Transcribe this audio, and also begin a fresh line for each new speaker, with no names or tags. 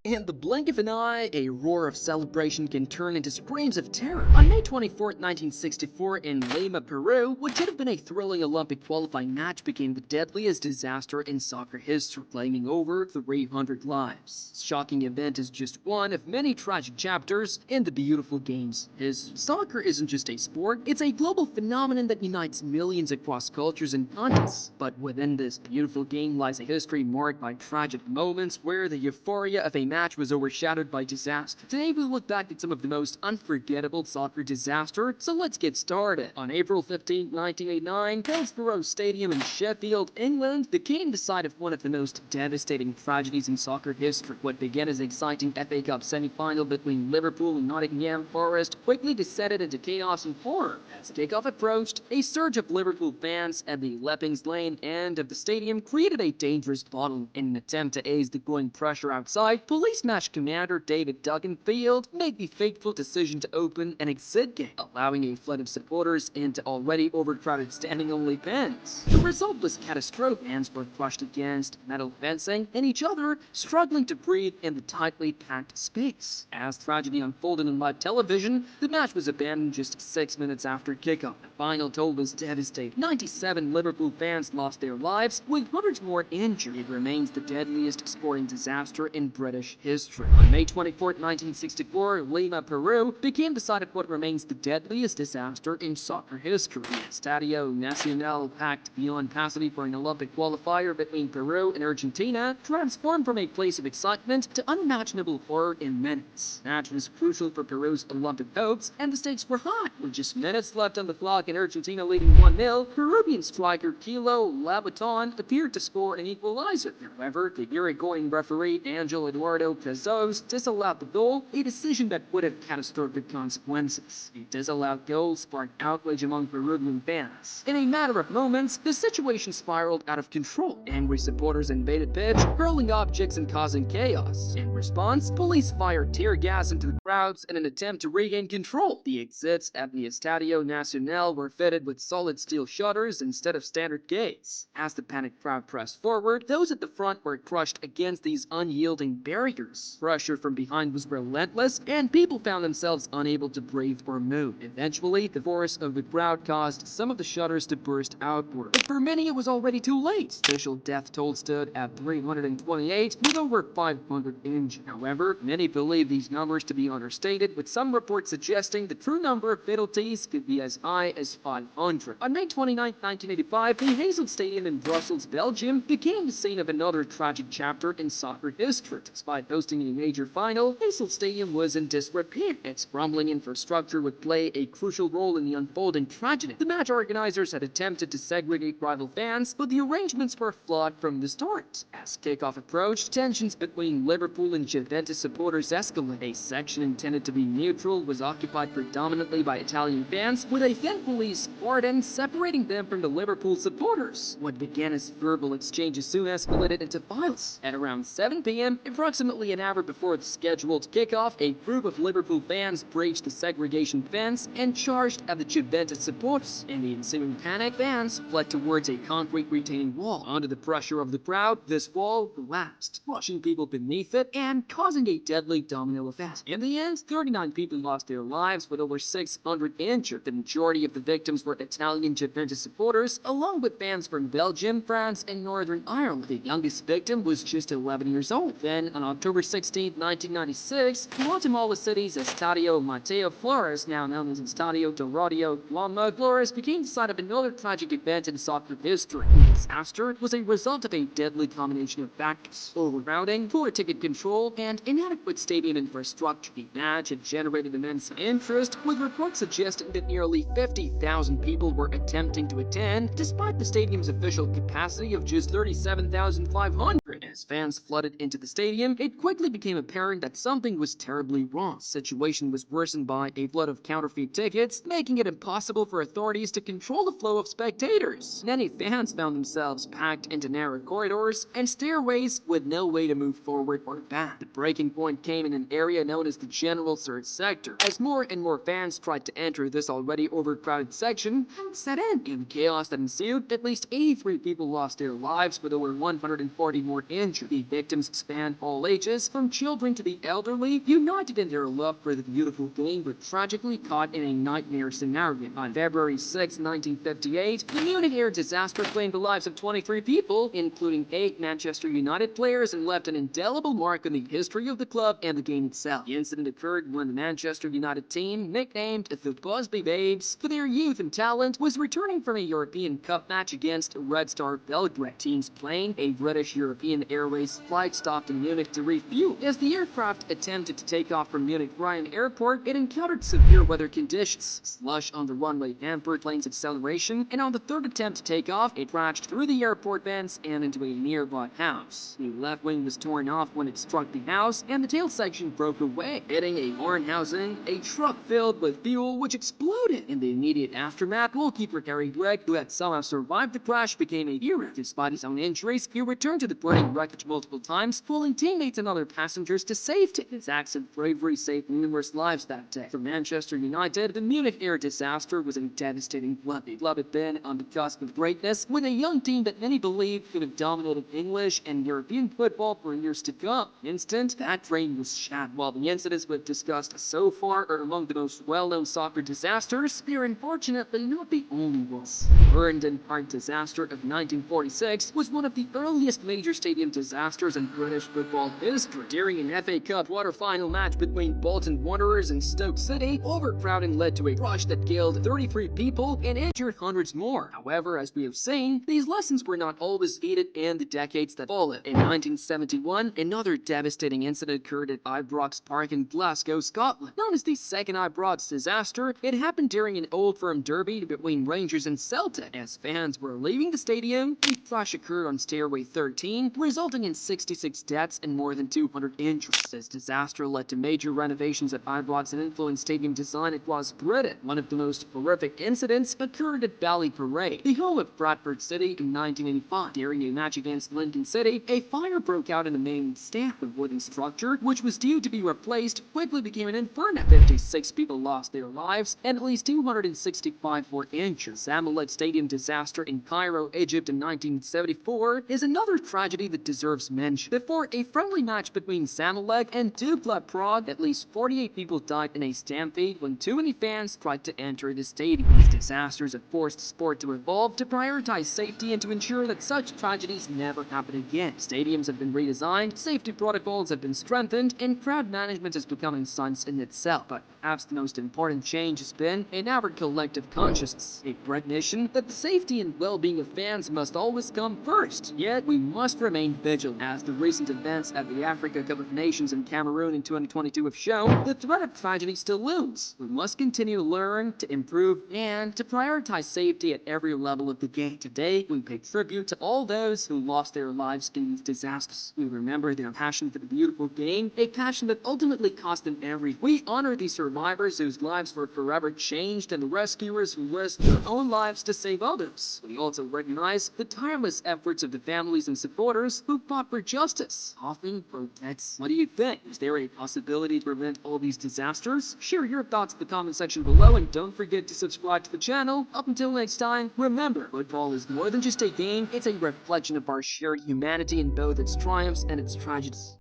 In the blink of an eye, a roar of celebration can turn into screams of terror. On May 24, 1964, in Lima, Peru, what should have been a thrilling Olympic qualifying match became the deadliest disaster in soccer history, claiming over 300 lives. This shocking event is just one of many tragic chapters in the beautiful game's history. Soccer isn't just a sport, it's a global phenomenon that unites millions across cultures and continents. But within this beautiful game lies a history marked by tragic moments where the euphoria of a match was overshadowed by disaster. Today we look back at some of the most unforgettable soccer disaster, so let's get started. On April 15, 1989, Hillsborough Stadium in Sheffield, England, the game decided one of the most devastating tragedies in soccer history. What began as an exciting FA Cup semi-final between Liverpool and Nottingham Forest quickly descended into chaos and horror. As kickoff approached, a surge of Liverpool fans at the Leppings Lane end of the stadium created a dangerous bottleneck. In an attempt to ease the growing pressure outside, police match commander David Dugganfield made the fateful decision to open an exit gate, allowing a flood of supporters into already overcrowded standing-only pens. The result was catastrophic. Fans were crushed against metal fencing and each other, struggling to breathe in the tightly packed space. As tragedy unfolded on live television, the match was abandoned just 6 minutes after kickoff. The final toll was devastating. 97 Liverpool fans lost their lives, with hundreds more injured. It remains the deadliest sporting disaster in British history. On May 24, 1964, Lima, Peru, became the site of what remains the deadliest disaster in soccer history. The Estadio Nacional, packed beyond capacity for an Olympic qualifier between Peru and Argentina, transformed from a place of excitement to unimaginable horror in minutes. The match was crucial for Peru's Olympic hopes, and the stakes were high. With just minutes left on the clock and Argentina leading 1-0, Peruvian striker Kilo Labaton appeared to score an equalizer. However, the Uruguayan referee Angel Eduardo Cazos disallowed the goal, a decision that would have catastrophic consequences. The disallowed goal sparked outrage among Peruvian fans. In a matter of moments, the situation spiraled out of control. Angry supporters invaded pitch, hurling objects and causing chaos. In response, police fired tear gas into the crowds in an attempt to regain control. The exits at the Estadio Nacional were fitted with solid steel shutters instead of standard gates. As the panicked crowd pressed forward, those at the front were crushed against these unyielding barriers. Pressure from behind was relentless, and people found themselves unable to breathe or move. Eventually, the force of the crowd caused some of the shutters to burst outward. But for many, it was already too late. Official death toll stood at 328, with over 500 injured. However, many believe these numbers to be understated, with some reports suggesting the true number of fatalities could be as high as 500. On May 29, 1985, the Hazel Stadium in Brussels, Belgium, became the scene of another tragic chapter in soccer history. Despite hosting a major final, Hazel Stadium was in disrepair. Its crumbling infrastructure would play a crucial role in the unfolding tragedy. The match organizers had attempted to segregate rival fans, but the arrangements were flawed from the start. As kickoff approached, tensions between Liverpool and Juventus supporters escalated. A section intended to be neutral was occupied predominantly by Italian fans, with a thin police cordon separating them from the Liverpool supporters. What began as verbal exchanges soon escalated into violence. At around 7 p.m., approximately an hour before the scheduled kickoff, a group of Liverpool fans breached the segregation fence and charged at the Juventus supporters. In the ensuing panic, fans fled towards a concrete retaining wall. Under the pressure of the crowd, this wall collapsed, crushing people beneath it and causing a deadly domino effect. In the end, 39 people lost their lives, with over 600 injured. The majority of the victims were Italian Juventus supporters, along with fans from Belgium, France, and Northern Ireland. The youngest victim was just 11 years old. Then, on October 16, 1996, Guatemala City's Estadio Mateo Flores, now known as Estadio Dorado Lima Flores, became the site of another tragic event in soccer history. The disaster was a result of a deadly combination of factors: overcrowding, poor ticket control, and inadequate stadium infrastructure. The match had generated immense interest, with reports suggesting that nearly 50,000 people were attempting to attend, despite the stadium's official capacity of just 37,500. As fans flooded into the stadium, it quickly became apparent that something was terribly wrong. The situation was worsened by a flood of counterfeit tickets, making it impossible for authorities to control the flow of spectators. Many fans found themselves packed into narrow corridors and stairways with no way to move forward or back. The breaking point came in an area known as the General Third Sector. As more and more fans tried to enter this already overcrowded section, set in. In the chaos that ensued, at least 83 people lost their lives, with over 140 more injured. injured. The victims spanned all ages, from children to the elderly, united in their love for the beautiful game, but tragically caught in a nightmare scenario. On February 6, 1958, the Munich air disaster claimed the lives of 23 people, including 8 Manchester United players, and left an indelible mark on the history of the club and the game itself. The incident occurred when the Manchester United team, nicknamed the Busby Babes for their youth and talent, was returning from a European Cup match against Red Star Belgrade. Team's plane, a British European Airways flight, stopped in Munich to refuel. As the aircraft attempted to take off from Munich Ryan Airport, it encountered severe weather conditions. Slush on the runway hampered plane's acceleration, and on the third attempt to take off, it crashed through the airport vents and into a nearby house. The left wing was torn off when it struck the house, and the tail section broke away, hitting a barn housing, a truck filled with fuel, which exploded. In the immediate aftermath, goalkeeper Gary Gregg, who had somehow survived the crash, became a hero. Despite his own injuries, he returned to the burning wreckage multiple times, pulling teammates and other passengers to safety. His acts of bravery saved numerous lives that day. For Manchester United, the Munich air disaster was a devastating blow. The club had been on the cusp of greatness, with a young team that many believed could have dominated English and European football for years to come. Instant, that dream was shattered. While the incidents we've discussed so far are among the most well-known soccer disasters, they are unfortunately not the only ones. The Burnden Park disaster of 1946 was one of the earliest major stadium disasters in British football history. During an FA Cup quarter-final match between Bolton Wanderers and Stoke City, overcrowding led to a crush that killed 33 people and injured hundreds more. However, as we have seen, these lessons were not always heeded in the decades that followed. In 1971, another devastating incident occurred at Ibrox Park in Glasgow, Scotland. Known as the Second Ibrox disaster, it happened during an Old Firm derby between Rangers and Celtic. As fans were leaving the stadium, a crash occurred on Stairway 13, resulting in 66 deaths and more than 200 injuries. This disaster led to major renovations at Ibrox and influenced stadium design across Britain. One of the most horrific incidents occurred at Ballyparade, the home of Bradford City, in 1985. During a match against Lincoln City, a fire broke out in the main stand. The wooden structure, which was due to be replaced, quickly became an inferno. 56 people lost their lives, and at least 265 were injured. Zamalek Stadium disaster in Cairo, Egypt in 1974 is another tragedy that deserves mention. Before a friendly match between Zamalek and Dukla Prague, at least 48 people died in a stampede when too many fans tried to enter the stadium. These disasters have forced sport to evolve, to prioritize safety, and to ensure that such tragedies never happen again. Stadiums have been redesigned, safety protocols have been strengthened, and crowd management has become a science in itself. But perhaps the most important change has been in our collective consciousness, a recognition that the safety and well-being of fans must always come first. Yet, we must remain vigilant. As the recent events at the Africa Cup of Nations in Cameroon in 2022 have shown, the threat of tragedy still looms. We must continue to learn, to improve, and to prioritize safety at every level of the game. Today, we pay tribute to all those who lost their lives in these disasters. We remember their passion for the beautiful game, a passion that ultimately cost them everything. We honor the survivors whose lives were forever changed, and the rescuers who risked their own lives to save others. We also recognize the tireless efforts of the families and supporters who fought for justice, often for deaths. What do you think? Is there a possibility to prevent all these disasters? Share your thoughts in the comment section below, and don't forget to subscribe to the channel. Up until next time, remember, football is more than just a game, it's a reflection of our shared humanity in both its triumphs and its tragedies.